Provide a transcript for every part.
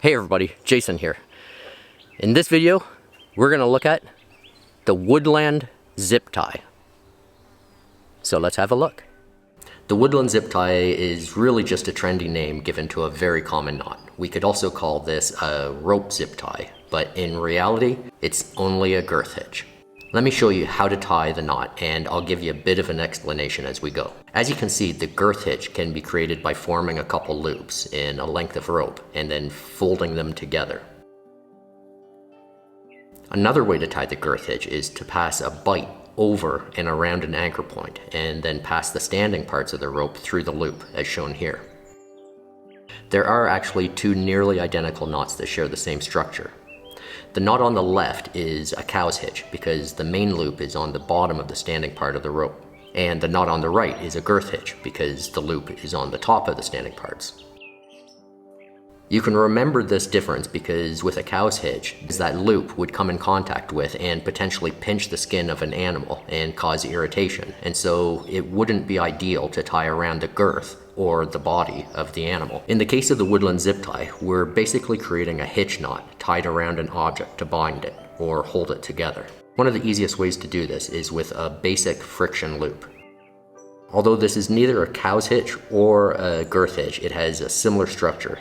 Hey everybody, Jason here. In this video, we're going to look at the Woodland zip tie. So let's have a look. The Woodland zip tie is really just a trendy name given to a very common knot. We could also call this a rope zip tie, but in reality, it's only a girth hitch. Let me show you how to tie the knot, and I'll give you a bit of an explanation as we go. As you can see, the girth hitch can be created by forming a couple loops in a length of rope and then folding them together. Another way to tie the girth hitch is to pass a bight over and around an anchor point and then pass the standing parts of the rope through the loop, as shown here. There are actually two nearly identical knots that share the same structure. The knot on the left is a cow's hitch because the main loop is on the bottom of the standing part of the rope. And the knot on the right is a girth hitch because the loop is on the top of the standing parts. You can remember this difference because with a cow's hitch, that loop would come in contact with and potentially pinch the skin of an animal and cause irritation, and so it wouldn't be ideal to tie around the girth or the body of the animal. In the case of the Woodland zip tie, we're basically creating a hitch knot tied around an object to bind it or hold it together. One of the easiest ways to do this is with a basic friction loop. Although this is neither a cow's hitch or a girth hitch, it has a similar structure.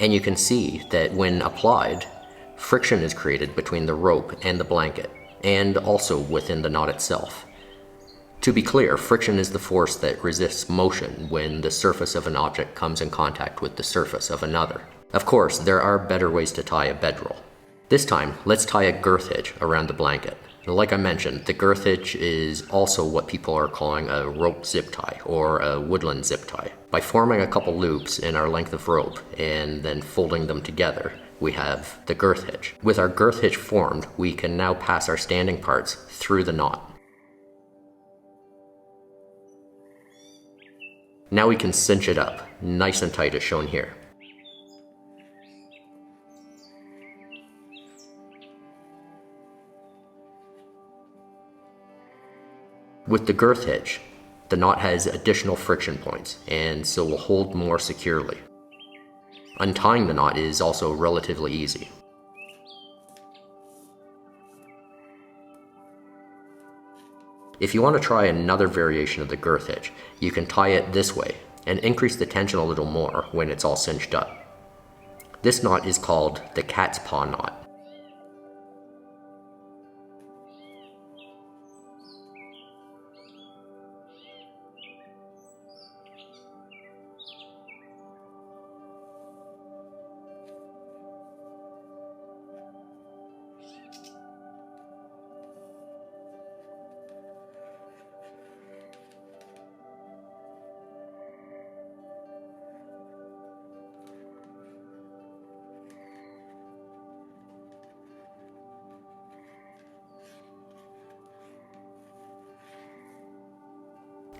And you can see that when applied, friction is created between the rope and the blanket, and also within the knot itself. To be clear, friction is the force that resists motion when the surface of an object comes in contact with the surface of another. Of course, there are better ways to tie a bedroll. This time, let's tie a girth hitch around the blanket. Like I mentioned, the girth hitch is also what people are calling a rope zip tie or a woodland zip tie. By forming a couple loops in our length of rope and then folding them together, we have the girth hitch. With our girth hitch formed, we can now pass our standing parts through the knot. Now we can cinch it up, nice and tight as shown here. With the girth hitch, the knot has additional friction points and so will hold more securely. Untying the knot is also relatively easy. If you want to try another variation of the girth hitch, you can tie it this way and increase the tension a little more when it's all cinched up. This knot is called the cat's paw knot.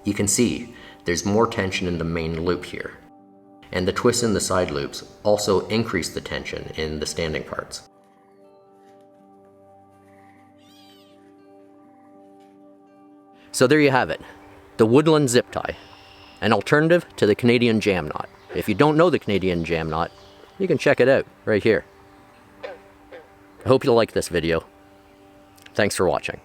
You can see there's more tension in the main loop here, and the twists in the side loops also increase the tension in the standing parts. So there you have it, the Woodland zip tie, an alternative to the Canadian jam knot. If you don't know the Canadian jam knot, you can check it out right here. I hope you like this video. Thanks for watching.